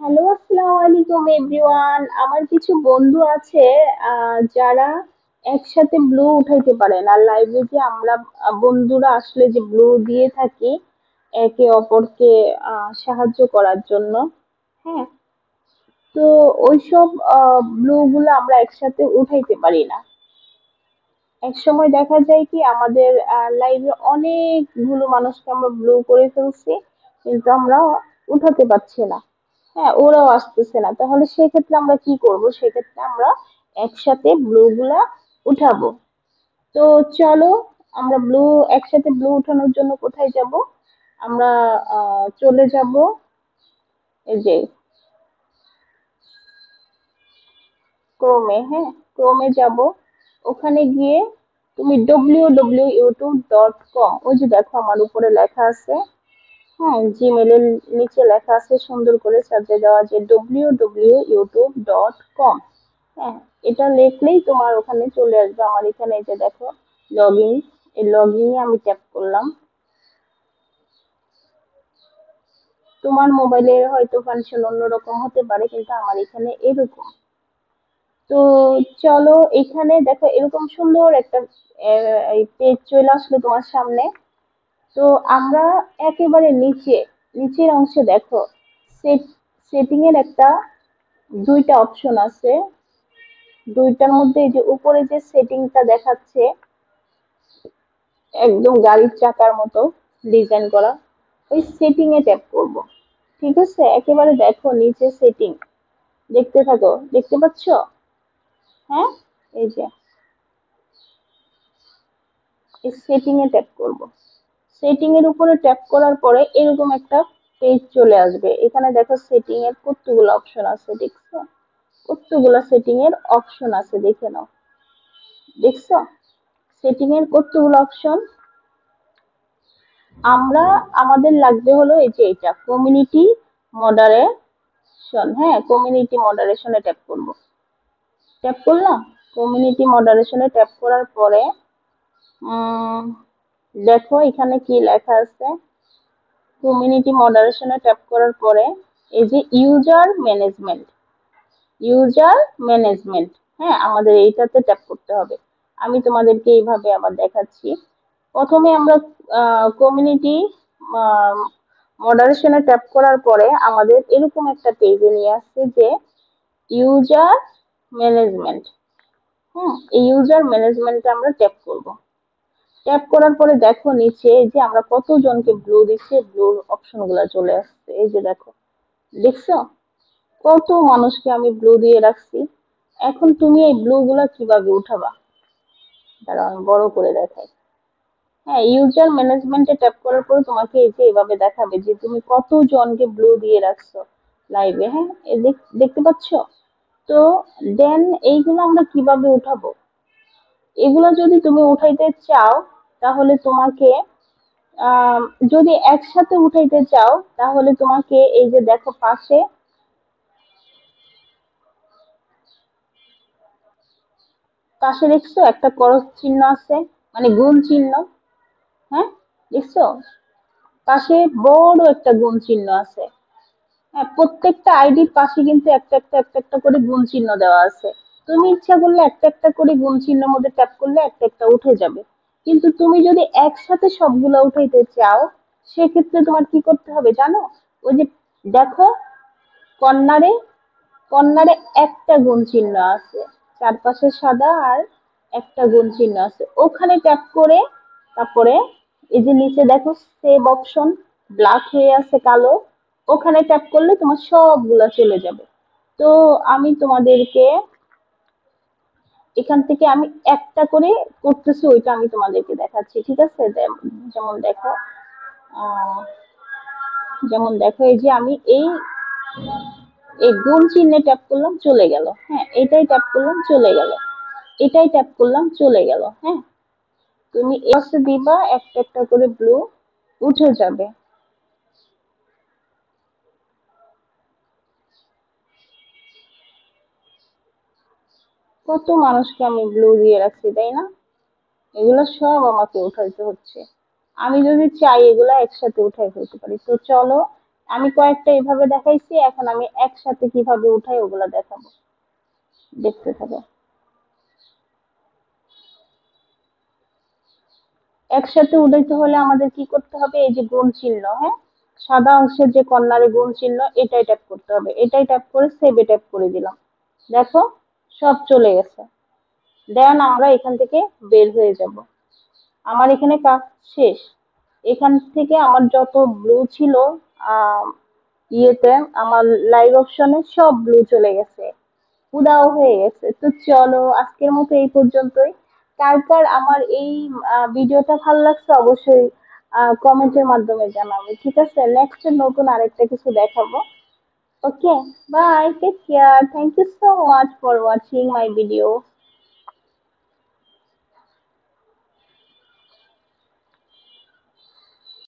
Hello, আসসালামু আলাইকুম everyone. আমার কিছু বন্ধু আছে যারা একসাথে ব্লু উঠাইতে পারে না। লাইভে যে আমরা বন্ধুরা আসলে যে ব্লু দিয়ে থাকি একে অপরকে সাহায্য করার জন্য। হ্যাঁ, তো ওইসব ব্লু গুলো আমরা একসাথে উঠাইতে পারি না। এক সময় দেখা যায় কি আমাদের লাইভে অনেকগুলো মানুষকে আমরা ব্লু করে ফেলছি, কিন্তু আমরা উঠাতে পারছি না। হ্যাঁ, ওরাও আসতেছে না। তাহলে সেক্ষেত্রে আমরা কি করব? সেক্ষেত্রে আমরা একসাথে ব্লু গুলা উঠাবো। তো চলো, আমরা একসাথে ব্লু উঠানোর জন্য কোথায় যাব? আমরা চলে যাব এই যে ক্রোমে। হ্যাঁ, ক্রোমে যাব। ওখানে গিয়ে তুমি www.youtube.com, ওই যে দেখো আমার উপরে লেখা আছে। হ্যাঁ, জিমেলের নিচে লেখা আছে সুন্দর করে সাজিয়ে দেওয়া যে www.youtube.com। হ্যাঁ, এটা লিখলেই তোমার ওখানে চলে আসবে। আমার এখানে এই যে দেখো লগ ইন, এই লগ ইনে আমি ট্যাপ করলাম। তোমার মোবাইলে হয়তো ফাংশন অন্যরকম হতে পারে, কিন্তু আমার এখানে এরকম। তো চলো, এখানে দেখো এরকম সুন্দর একটা পেজ চলে আসলো তোমার সামনে। তো আমরা একেবারে নিচের অংশে দেখো সেট সেটিং এর একটা দুইটা অপশন আছে। দুইটার মধ্যে এই যে উপরে যে সেটিংটা দেখাচ্ছে একদম গাড়ির চাকার মতো ডিজাইন করা, ওই সেটিং এ ট্যাপ করব। ঠিক আছে, একেবারে দেখো নিচে সেটিং, দেখতে থাকো, দেখতে পাচ্ছ? হ্যাঁ, এই যে এই সেটিং এ ট্যাপ করব। সেটিং এর উপরে ট্যাপ করার পরে এরকম একটা পেজ চলে আসবে। এখানে দেখো সেটিং এর কতগুলো অপশন আছে, দেখছো? কতগুলো সেটিং এর অপশন আছে, দেখে নাও। দেখছো সেটিং এর কতগুলো অপশন? আমরা আমাদের লাগবে হলো এই যে এটা কমিউনিটি মডারেশন। হ্যাঁ, কমিউনিটি মডারেশনে ট্যাপ করব। ট্যাপ করলাম। কমিউনিটি মডারেশনে ট্যাপ করার পরে উম, দেখো এখানে কি লেখা আছে। কমিউনিটি মডারেশনে ট্যাপ করার পরে এই যে ইউজার ম্যানেজমেন্ট, হ্যাঁ, আমাদের এইটাতে ট্যাপ করতে হবে। আমি তোমাদেরকে এইভাবে আবার দেখাচ্ছি। প্রথমে আমরা কমিউনিটি মডারেশনে ট্যাপ করার পরে আমাদের এরকম একটা পেজে নিয়ে আসছে যে ইউজার ম্যানেজমেন্ট। হুম, এই ইউজার ম্যানেজমেন্টে আমরা ট্যাপ করব। ট্যাপ করার পরে দেখো নিচে যে আমরা কতজনকে ব্লু দিচ্ছি, ব্লুর অপশন গুলা চলে আসছে। এই যে দেখো, দেখছো কত মানুষকে আমি ব্লু দিয়ে রাখছি। এখন তুমি এই ব্লু গুলা কিভাবে উঠাবা? দাঁড়াও আমি বড় করে দেখাই। হ্যাঁ, ইউজার ম্যানেজমেন্টে ট্যাপ করার পরে তোমাকে এই যে এভাবে দেখাবে যে তুমি কত জনকে ব্লু দিয়ে রাখছো লাইভে। হ্যাঁ, দেখতে পাচ্ছ? তো দেন এইগুলো আমরা কিভাবে উঠাবো? এগুলো যদি তুমি উঠাইতে চাও তাহলে তোমাকে আহ, যদি একসাথে উঠাইতে চাও তাহলে তোমাকে এই যে দেখো পাশে, পাশে দেখছো একটা ক্রস চিহ্ন আছে, মানে গুণ চিহ্ন। হ্যাঁ, দেখছো পাশে বড় একটা গুণ চিহ্ন আছে। হ্যাঁ, প্রত্যেকটা আইডির পাশে কিন্তু একটা করে গুণ চিহ্ন দেওয়া আছে। তুমি ইচ্ছা করলে একটা একটা করে গুণ চিহ্নের মধ্যে ট্যাপ করলে একটা একটা উঠে যাবে। কিন্তু তুমি যদি একসাথে সবগুলা উঠাইতে চাও সেক্ষেত্রে তোমার কি করতে হবে জানো? ওই যে দেখো কর্নারে, কর্নারে একটা গুণ চিহ্ন আছে, চারপাশে সাদা আর একটা গুণ চিহ্ন আছে, ওখানে ট্যাপ করে তারপরে এই যে নিচে দেখো সেভ অপশন ব্ল্যাক হয়ে আছে কালো, ওখানে ট্যাপ করলে তোমার সবগুলা চলে যাবে। তো আমি তোমাদেরকে এখান থেকে আমি একটা করে করতেছি, ওইটা আমি তোমাদেরকে দেখাচ্ছি। ঠিক আছে, যেমন দেখো আহ যেমন দেখো এই যে আমি এই গুণ চিহ্নে ট্যাপ করলাম চলে গেল। হ্যাঁ, এটাই ট্যাপ করলাম চলে গেল, এটাই ট্যাপ করলাম চলে গেল। হ্যাঁ, তুমি এসে দিবা একটা একটা করে ব্লু উঠে যাবে। কত মানুষকে আমি ব্লু দিয়ে রাখছি, তাই না? এগুলো সব আমাকে উঠাইতে হচ্ছে। আমি যদি চাই এগুলা একসাথে উঠাই ফেলতে পারি। তো চলো, আমি কয়েকটা এভাবে দেখাইছি, এখন আমি একসাথে কিভাবে উঠাই ওগুলা দেখাবো, দেখতে থাকো। একসাথে উঠাইতে হলে আমাদের কি করতে হবে, এই যে গুণ চিহ্ন, হ্যাঁ, সাদা অংশের যে কর্নারে গুণ চিহ্ন, এটাই ট্যাপ করতে হবে, এটাই ট্যাপ করে সেভে ট্যাপ করে দিলাম। দেখো সব চলে গেছে। দেন আমরা এখান থেকে বের হয়ে যাব। আমার এখানে কাজ শেষ। এখান থেকে আমার যত ব্লু ছিল আহ ইয়েতে, আমার লাইভ অপশনে সব ব্লু চলে গেছে, উদাও হয়ে গেছে। তো চলো আজকের মতো এই পর্যন্তই। কার কার আমার এই ভিডিওটা ভালো লাগছে অবশ্যই কমেন্টের মাধ্যমে জানাবে, ঠিক আছে? নেক্সট নতুন আরেকটা কিছু দেখাবো। Okay, bye, take care, thank you so much for watching my video.